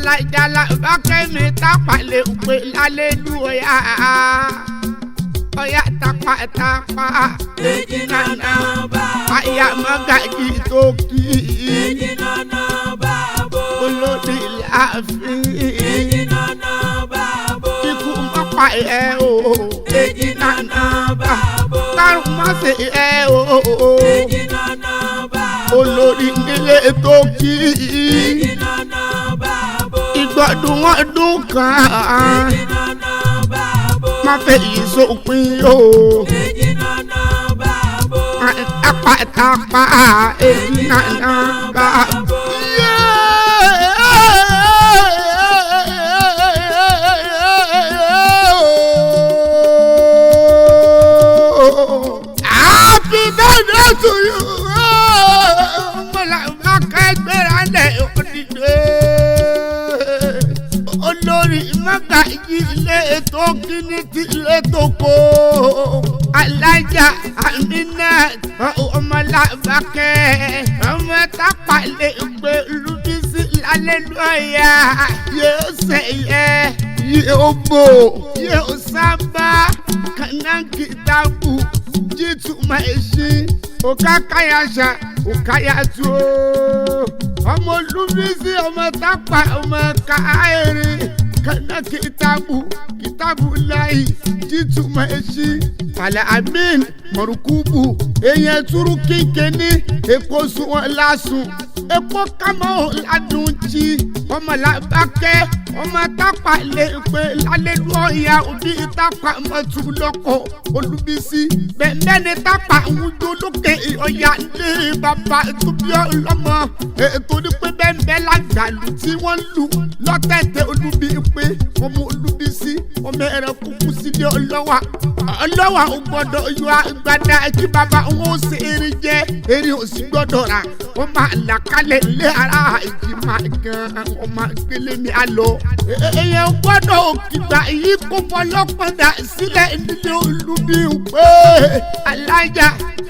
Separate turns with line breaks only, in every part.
alájà làbákẹ́mi tápà lè pè lálẹ́lúyà ọ̀yà tapatapa
èjì nànà bàbá
àyà mọ́gàjì tó kì í
èjì nànà bàbá
olódì láàfin
èjì nànà bàbá
ikú mọ́pà ẹ̀ o
èjì nànà bàbá
kárùn má ṣe ẹ̀ o
èjì nànà bàbá
olórí nílé tó kì í
èjì nànà bàbá
ìgbọ́dún ọdún kan
èjì nànà bàbá
má fẹ́ yìí sópin o
èjì nànà bàbá
tapatapa èjì nànà bàbá. Happy birthday to you. Olórí Mọ́gàjí ilé ètò kíní ti ilé tó kó. Alájà Aminat ọmọlàbákẹ́ ọmọ tápà lè gbé Olúbísí lálẹ́lúyà yóò ṣẹ̀yẹ yóò bò yóò sábà kànáńkìtàbù jìtùmọ̀ ẹ̀ṣin òkàkàyàṣà òkàyàtò ọmọ Olúbísí ọmọ tápà ọmọ káyèrè kànáńkìtàbù kìtàbù láì jìtùmọ̀ ẹ̀ṣin Fàlẹ́ Amin mọ̀rùkúbù èèyàn túrú kíkẹ́ni èkó sùn lásùn èkó kámọ́ ládùn jí ọmọ làbákẹ́ ọmọ tápà lè pè lálẹ́lúyà òbí tápà mọ́tò lọ́kọ̀ Olúbísí bẹ́ẹ̀ ni tápà wújọ lókè ọ̀yà lé bàbá tóbi ọlọ́mọ ètò ní pé bẹ́ẹ̀ lágbàlú tí wọ́n lù lọ́tẹ̀tẹ̀ Olúbípé ọmọ Olúbísí ọmọ ẹ̀rọ kúkú sílé ọlọ́wà ò gbọ́dọ̀ yọ àgbàdá kí bàbá wọn ó ṣe eré jẹ́ eré ò sì gbọ́dọ̀ rà wọ́n máa là kálẹ̀ lé ara ìdí máa gan wọ́n máa gbélé mi àlọ́ èèyàn gbọ́dọ̀ òkìgbà yìí kó fọlọ́pọ̀dà sílẹ̀ nílé Olúbípé Alájà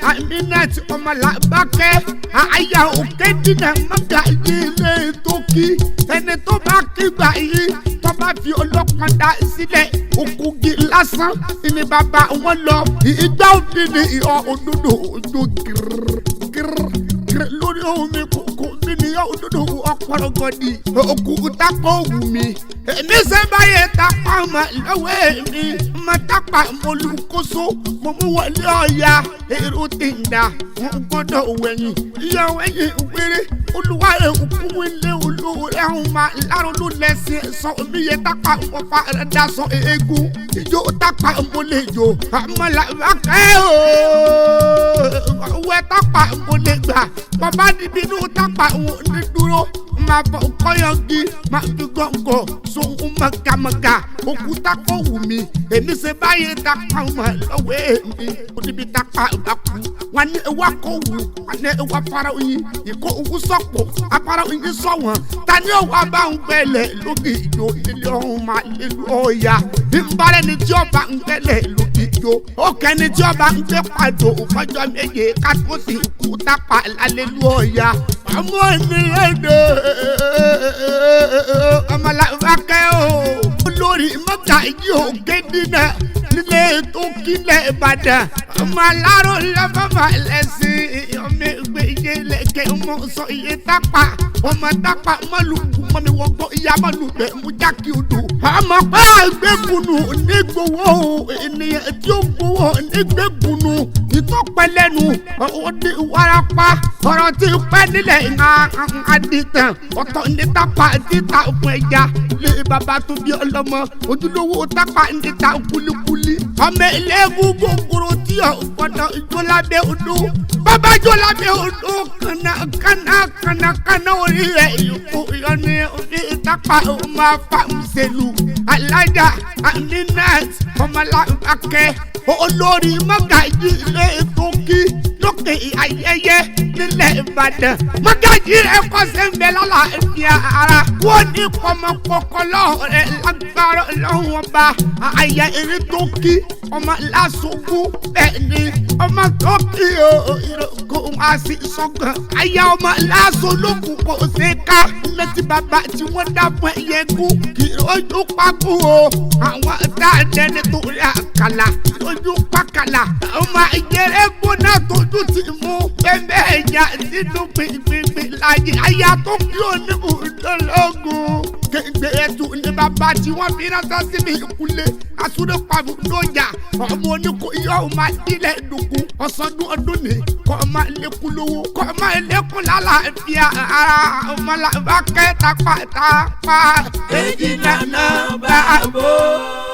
Aminat ọmọlàbákẹ́ àyà òkè dínà Mọ́gàjí ilé tó kí ẹni tó bá kígbà yìí tó bá fi ọlọ́pọ̀dà sílẹ̀ òkúgi lásán ní bàbá wọn lọ ìgbà òbí ni ìhọ òdodo ojú gírí lórí ohun mi kò bí ni ìhọ òdodo ọ̀pọ̀lọpọ̀dì òkú tápọ̀ wù mí èmi ṣe báyẹn tápà ọmọ lọ́wọ́ èmi ọmọ tápà mọ̀lúkóso mo mú wọlé ọ̀ya èrò tí ń dà wọn gbọ́dọ̀ wẹ̀yìn ìyàwó ẹ̀yìn wéré olúwa rẹ̀ òkú ilé olówó ẹ̀hún máa láró ló lẹ́sìn sọ omi yẹn tápà wọn fa ẹ̀dá sọ eégún ìjó tápà mọ́lẹ̀ jò àmọ́làbákẹ́ òwò tápà mọ́lẹ̀ gbà bàbá níbi inú tápà wọn ní dúró máa fọ kọ́yọ̀gì máa fi gọ́ngọ̀ sóhun mọ̀gàmọ̀gà òkúta kò wù mí èmi ṣe báyìí tápà wọn lọ́wọ́ èmi níbi tápà bá kú wọn ní ewa kò wù wọn ní ewa fara oyin ìkó owó sọ̀pọ̀ afárá oyin sọ̀wọ́n tani ọwọ́ bá ń gbẹlẹ̀ lókè ìjó ilé ọ̀hún máa lé lọ́ọ̀yà ìbálẹ̀ ni tí ọba ń gbẹlẹ̀ lókè ìjó òkè ni tí ọba ń gbẹ pàdó fọjọ́ méje kátó sì kú tápà lálẹ́ lọ́ọ̀yà ọmọ ènìyàn dé ọmọlàbákẹ́ o olórí Mọ́gàjí òkè dínà nílé tó kílẹ̀ Ìbàdàn ọmọ aláró lọ́fọ̀fà lẹ́sìn ọmọ ìgbé iye lẹ́kẹ̀ ọmọ sọ iye tápà ọmọ tápà mọ́lùkù mọ́mi wọ́gbọ́ ìyá mọ́lùbẹ̀ mú jákè odò ọmọ pé àgbẹ̀gùnù nígbòwó ènìyàn tí ó gbowó nígbẹ̀gùnù ìtọ́pẹ́lẹ́nu òde ìwarapa ọ̀rọ̀ tí pẹ́ nílẹ̀ àdìtàn ọ̀tọ̀ ní tápà níta fún ẹja lé bàbá tó bí ọlọ́mọ ojúlówó tápà níta kulikuli ọmọ ẹlẹ́gùn gbogbooro tí ò gbọ́dọ̀ jó lábẹ́ odò bàbá jó lábẹ́ odò kànáà orí rẹ̀ ìyókù ìyọ́nì orí tápà ọmọ afáǹsẹ̀lù Alájà Aminat ọmọlàbákẹ́ olórí Mọ́gàjí ilé tó kí lókè ayẹyẹ nílẹ̀ Ìbàdàn Mọ́gàjí ẹ̀kọ́ sẹ́ńbẹ́ lọ́la ẹ̀mí ara wọ́n ní kọ́mọkọ́kọ́ lọ́ọ̀rẹ́ lágbára lọ́wọ́ ọba àyà eré tó kí ọmọ lásùkú bẹ́ẹ̀ ni ọmọ tó kí o. kó wá sí sọ́kàn. Aya ọmọ láṣọ lókun kò ṣe ká. Lẹ́tí bàbá tí wọ́n dá fún ẹyẹ kú. Kì í ojú pákó o. Àwọn dáadé nítorí àkàlà. Ojú pákàlà. Ọmọ ìjẹrẹ gbóná tójú ti mú. Bẹ́ẹ̀ ẹ̀yà sínú gbìngbìngbì láyé. Aya tó kí ó ní ìdólógún. Gbẹ̀gbẹ̀ ẹ̀dùn ní bàbá tí wọ́n fi ránṣẹ́ sí mi ìkúlé. Àsúndé pàbó lójà. Ọmọ oníkó yóò máa dílé dùnkún. Ọ̀sọ́dún ọdún ni kọ́ máa lékún lówó. Kọ́ máa lékún lálàáfíà ara ọmọ làbá kẹta pàtàkì.
Èjì nànà bàbá.